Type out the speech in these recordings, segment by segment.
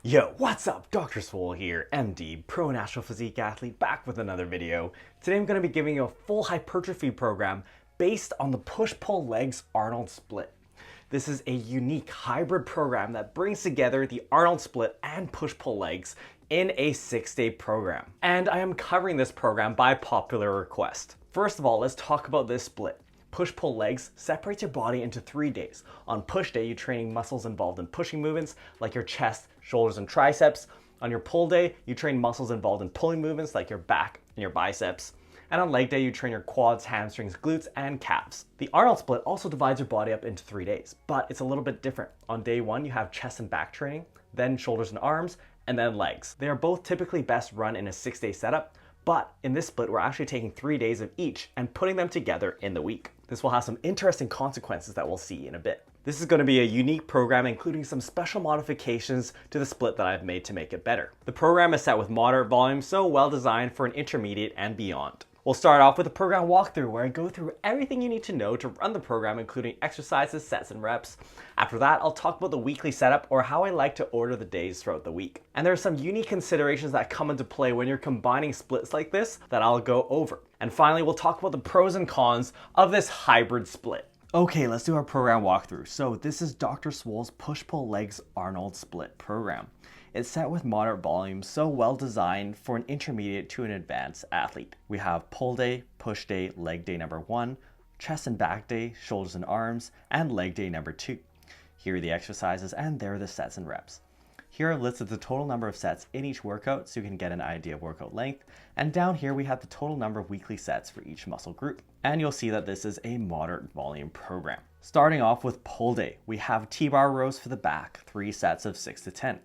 Yo, what's up? Dr. Swole here, MD, Pro National Physique Athlete, back with another video. Today I'm going to be giving you a full hypertrophy program based on the push-pull legs Arnold Split. This is a unique hybrid program that brings together the Arnold Split and push-pull legs in a 6-day program. And I am covering this program by popular request. First of all, let's talk about this split. Push-pull legs separates your body into 3 days. On push day, you're training muscles involved in pushing movements like your chest, shoulders, and triceps. On your pull day, you train muscles involved in pulling movements like your back and your biceps. And on leg day, you train your quads, hamstrings, glutes, and calves. The Arnold Split also divides your body up into 3 days, but it's a little bit different. On day 1, you have chest and back training, then shoulders and arms, and then legs. They are both typically best run in a 6-day setup, but in this split, we're actually taking 3 days of each and putting them together in the week. This will have some interesting consequences that we'll see in a bit. This is going to be a unique program, including some special modifications to the split that I've made to make it better. The program is set with moderate volume, so well designed for an intermediate and beyond. We'll start off with a program walkthrough where I go through everything you need to know to run the program, including exercises, sets, and reps. After that, I'll talk about the weekly setup or how I like to order the days throughout the week. And there are some unique considerations that come into play when you're combining splits like this that I'll go over. And finally, we'll talk about the pros and cons of this hybrid split. Okay, let's do our program walkthrough. So this is Dr. Swole's Push-Pull Legs Arnold Split program. It's set with moderate volume, so well designed for an intermediate to an advanced athlete. We have pull day, push day, leg day number 1, chest and back day, shoulders and arms, and leg day number 2. Here are the exercises and there are the sets and reps. Here are listed the total number of sets in each workout so you can get an idea of workout length. And down here we have the total number of weekly sets for each muscle group. And you'll see that this is a moderate volume program. Starting off with pull day, we have T-bar rows for the back, 3 sets of 6 to 10.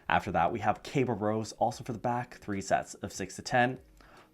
After that, we have cable rows also for the back, 3 sets of 6 to 10,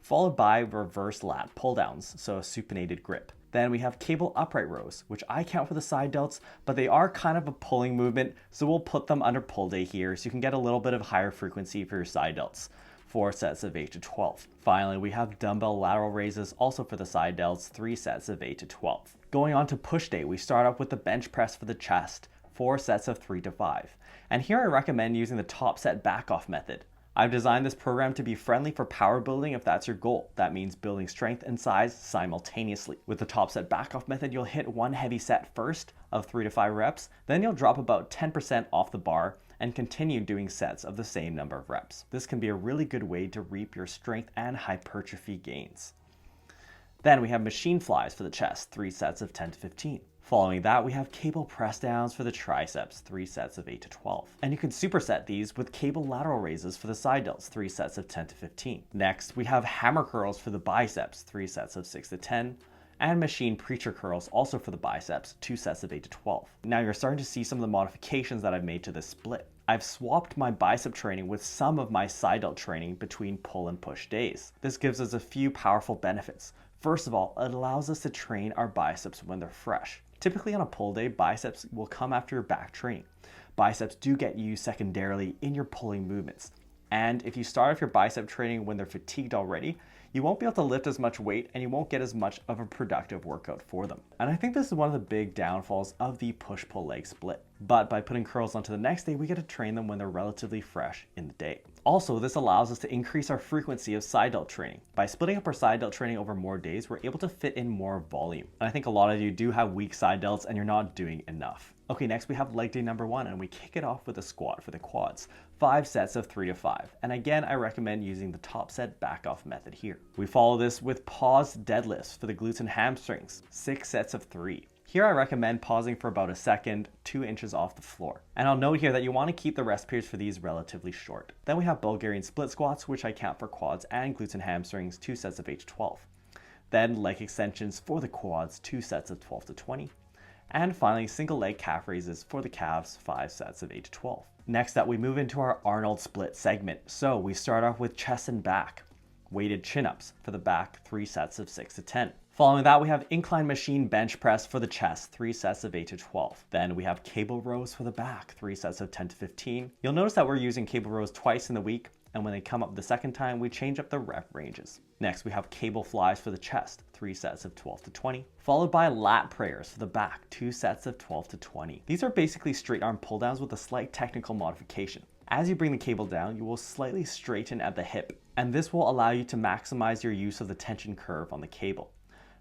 followed by reverse lat pull downs, so a supinated grip. Then we have cable upright rows, which I count for the side delts, but they are kind of a pulling movement, so we'll put them under pull day here so you can get a little bit of higher frequency for your side delts. 4 sets of 8 to 12. Finally, we have dumbbell lateral raises also for the side delts, 3 sets of 8 to 12. Going on to push day, we start up with the bench press for the chest, 4 sets of 3 to 5. And here I recommend using the top set back off method. I've designed this program to be friendly for power building if that's your goal. That means building strength and size simultaneously. With the top set back off method, you'll hit one heavy set first of 3 to 5 reps, then you'll drop about 10% off the bar and continue doing sets of the same number of reps. This can be a really good way to reap your strength and hypertrophy gains. Then we have machine flies for the chest, 3 sets of 10 to 15. Following that, we have cable press downs for the triceps, 3 sets of 8 to 12. And you can superset these with cable lateral raises for the side delts, 3 sets of 10 to 15. Next, we have hammer curls for the biceps, 3 sets of 6 to 10. And machine preacher curls also for the biceps, 2 sets of 8 to 12. Now you're starting to see some of the modifications that I've made to this split. I've swapped my bicep training with some of my side delt training between pull and push days. This gives us a few powerful benefits. First of all, it allows us to train our biceps when they're fresh. Typically on a pull day, biceps will come after your back training. Biceps do get used secondarily in your pulling movements. And if you start off your bicep training when they're fatigued already, you won't be able to lift as much weight and you won't get as much of a productive workout for them. And I think this is one of the big downfalls of the push-pull leg split. But by putting curls onto the next day, we get to train them when they're relatively fresh in the day. Also, this allows us to increase our frequency of side delt training. By splitting up our side delt training over more days, we're able to fit in more volume. And I think a lot of you do have weak side delts and you're not doing enough. Okay, next we have leg day number 1 and we kick it off with a squat for the quads. 5 sets of 3 to 5. And again, I recommend using the top set back off method here. We follow this with paused deadlifts for the glutes and hamstrings. 6 sets of 3. Here I recommend pausing for about a second, 2 inches off the floor. And I'll note here that you want to keep the rest periods for these relatively short. Then we have Bulgarian split squats, which I count for quads and glutes and hamstrings, 2 sets of 8 to 12. Then leg extensions for the quads, 2 sets of 12 to 20. And finally, single leg calf raises for the calves, 5 sets of 8 to 12. Next up, we move into our Arnold Split segment. So we start off with chest and back. Weighted chin-ups for the back, 3 sets of 6 to 10. Following that, we have incline machine bench press for the chest, 3 sets of 8 to 12. Then we have cable rows for the back, 3 sets of 10 to 15. You'll notice that we're using cable rows twice in the week, and when they come up the second time, we change up the rep ranges. Next, we have cable flies for the chest, 3 sets of 12 to 20, followed by lat prayers for the back, 2 sets of 12 to 20. These are basically straight arm pull downs with a slight technical modification. As you bring the cable down, you will slightly straighten at the hip, and this will allow you to maximize your use of the tension curve on the cable.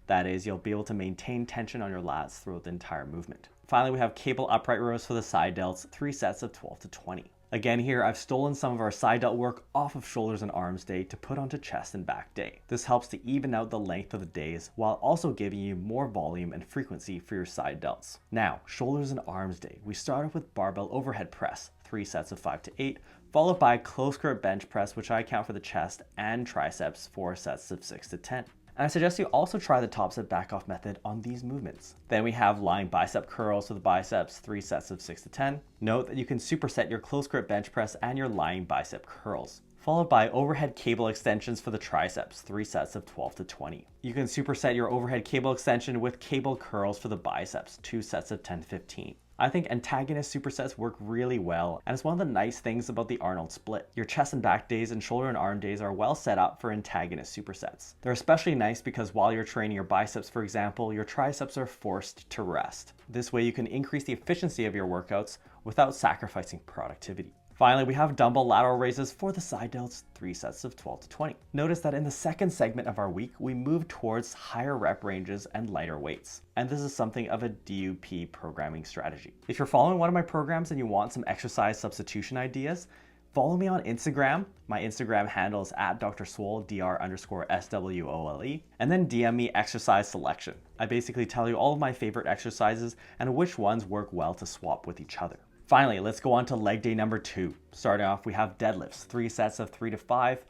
That is, you'll be able to maintain tension on your lats throughout the entire movement. Finally, we have cable upright rows for the side delts, 3 sets of 12 to 20. Again here, I've stolen some of our side delt work off of shoulders and arms day to put onto chest and back day. This helps to even out the length of the days while also giving you more volume and frequency for your side delts. Now, shoulders and arms day. We start off with barbell overhead press, 3 sets of 5 to 8, followed by close grip bench press, which I count for the chest, and triceps, 4 sets of 6 to 10. And I suggest you also try the top set back off method on these movements. Then we have lying bicep curls for the biceps, 3 sets of 6 to 10. Note that you can superset your close grip bench press and your lying bicep curls. Followed by overhead cable extensions for the triceps, 3 sets of 12 to 20. You can superset your overhead cable extension with cable curls for the biceps, 2 sets of 10 to 15. I think Antagonist Supersets work really well, and it's one of the nice things about the Arnold Split. Your chest and back days and shoulder and arm days are well set up for Antagonist Supersets. They're especially nice because while you're training your biceps, for example, your triceps are forced to rest. This way you can increase the efficiency of your workouts without sacrificing productivity. Finally, we have dumbbell lateral raises for the side delts, 3 sets of 12 to 20. Notice that in the second segment of our week, we move towards higher rep ranges and lighter weights. And this is something of a DUP programming strategy. If you're following one of my programs and you want some exercise substitution ideas, follow me on Instagram. My Instagram handle is @DrSwole, Dr_SWOLE, and then DM me exercise selection. I basically tell you all of my favorite exercises and which ones work well to swap with each other. Finally, let's go on to leg day number 2. Starting off, we have deadlifts, 3 sets of 3 to 5,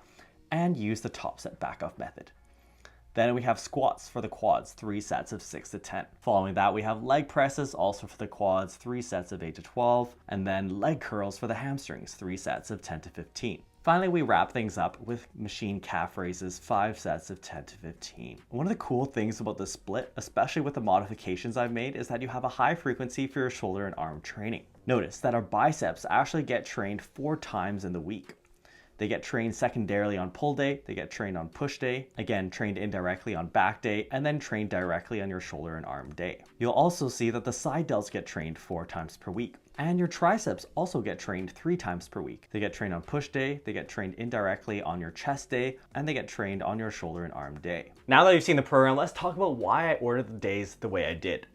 and use the top set back off method. Then we have squats for the quads, 3 sets of 6 to 10. Following that, we have leg presses, also for the quads, 3 sets of 8 to 12, and then leg curls for the hamstrings, 3 sets of 10 to 15. Finally, we wrap things up with machine calf raises, 5 sets of 10 to 15. One of the cool things about the split, especially with the modifications I've made, is that you have a high frequency for your shoulder and arm training. Notice that our biceps actually get trained 4 times in the week. They get trained secondarily on pull day, they get trained on push day, again trained indirectly on back day, and then trained directly on your shoulder and arm day. You'll also see that the side delts get trained 4 times per week. And your triceps also get trained 3 times per week. They get trained on push day, they get trained indirectly on your chest day, and they get trained on your shoulder and arm day. Now that you've seen the program, let's talk about why I ordered the days the way I did.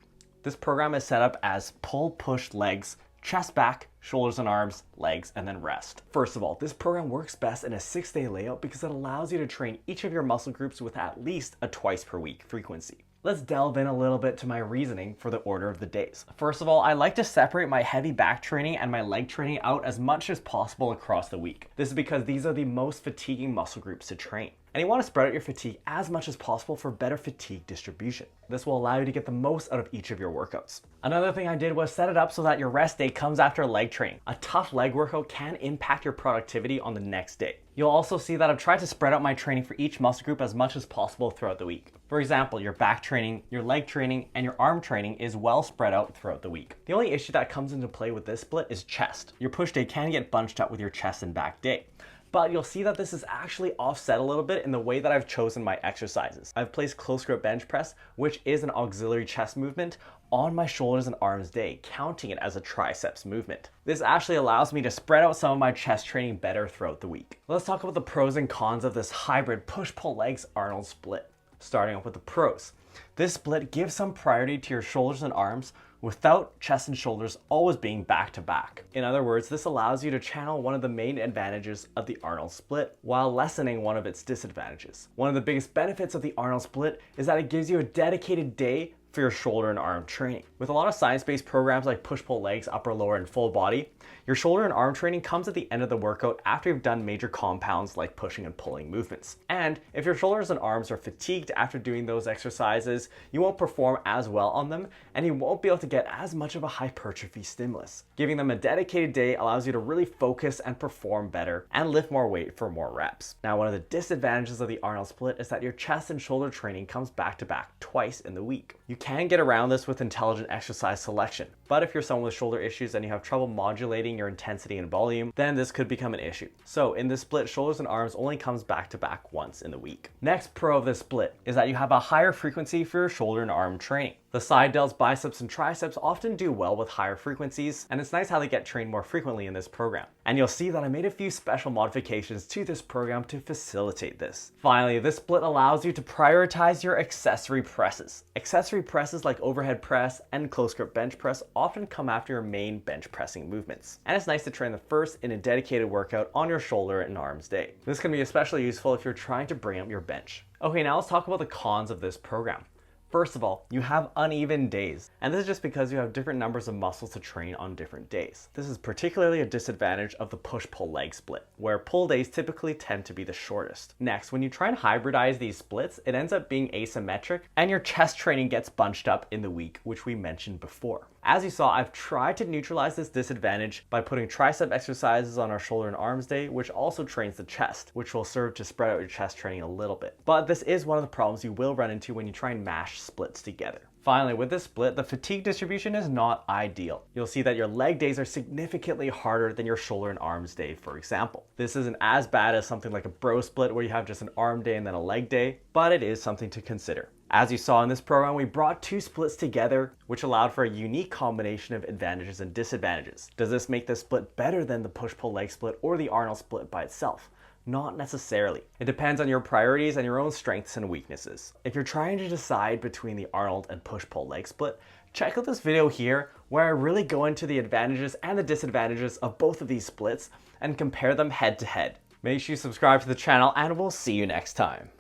This program is set up as pull, push, legs, chest back, shoulders and arms, legs, and then rest. First of all, this program works best in a 6-day layout because it allows you to train each of your muscle groups with at least a twice per week frequency. Let's delve in a little bit to my reasoning for the order of the days. First of all, I like to separate my heavy back training and my leg training out as much as possible across the week. This is because these are the most fatiguing muscle groups to train. And you want to spread out your fatigue as much as possible for better fatigue distribution. This will allow you to get the most out of each of your workouts. Another thing I did was set it up so that your rest day comes after leg training. A tough leg workout can impact your productivity on the next day. You'll also see that I've tried to spread out my training for each muscle group as much as possible throughout the week. For example, your back training, your leg training, and your arm training is well spread out throughout the week. The only issue that comes into play with this split is chest. Your push day can get bunched up with your chest and back day. But you'll see that this is actually offset a little bit in the way that I've chosen my exercises. I've placed close grip bench press, which is an auxiliary chest movement, on my shoulders and arms day, counting it as a triceps movement. This actually allows me to spread out some of my chest training better throughout the week. Let's talk about the pros and cons of this hybrid push-pull legs Arnold split. Starting off with the pros. This split gives some priority to your shoulders and arms without chest and shoulders always being back to back. In other words, this allows you to channel one of the main advantages of the Arnold split while lessening one of its disadvantages. One of the biggest benefits of the Arnold split is that it gives you a dedicated day for your shoulder and arm training. With a lot of science-based programs like push-pull legs, upper, lower, and full body, your shoulder and arm training comes at the end of the workout after you've done major compounds like pushing and pulling movements. And if your shoulders and arms are fatigued after doing those exercises, you won't perform as well on them and you won't be able to get as much of a hypertrophy stimulus. Giving them a dedicated day allows you to really focus and perform better and lift more weight for more reps. Now, one of the disadvantages of the Arnold split is that your chest and shoulder training comes back to back twice in the week. You can get around this with intelligent exercise selection, but if you're someone with shoulder issues and you have trouble modulating your intensity and volume, then this could become an issue. So in this split, shoulders and arms only comes back to back once in the week. Next pro of this split is that you have a higher frequency for your shoulder and arm training. The side delts, biceps, and triceps often do well with higher frequencies, and it's nice how they get trained more frequently in this program. And you'll see that I made a few special modifications to this program to facilitate this. Finally, this split allows you to prioritize your accessory presses. Accessory presses like overhead press and close grip bench press often come after your main bench pressing movements. And it's nice to train the first in a dedicated workout on your shoulder and arms day. This can be especially useful if you're trying to bring up your bench. Okay, now let's talk about the cons of this program. First of all, you have uneven days, and this is just because you have different numbers of muscles to train on different days. This is particularly a disadvantage of the push-pull leg split, where pull days typically tend to be the shortest. Next, when you try and hybridize these splits, it ends up being asymmetric, and your chest training gets bunched up in the week, which we mentioned before. As you saw, I've tried to neutralize this disadvantage by putting tricep exercises on our shoulder and arms day, which also trains the chest, which will serve to spread out your chest training a little bit. But this is one of the problems you will run into when you try and mash splits together. Finally, with this split, the fatigue distribution is not ideal. You'll see that your leg days are significantly harder than your shoulder and arms day, for example. This isn't as bad as something like a bro split where you have just an arm day and then a leg day, but it is something to consider. As you saw in this program, we brought two splits together, which allowed for a unique combination of advantages and disadvantages. Does this make this split better than the push-pull leg split or the Arnold split by itself? Not necessarily. It depends on your priorities and your own strengths and weaknesses. If you're trying to decide between the Arnold and push-pull leg split, check out this video here where I really go into the advantages and the disadvantages of both of these splits and compare them head to head. Make sure you subscribe to the channel and we'll see you next time.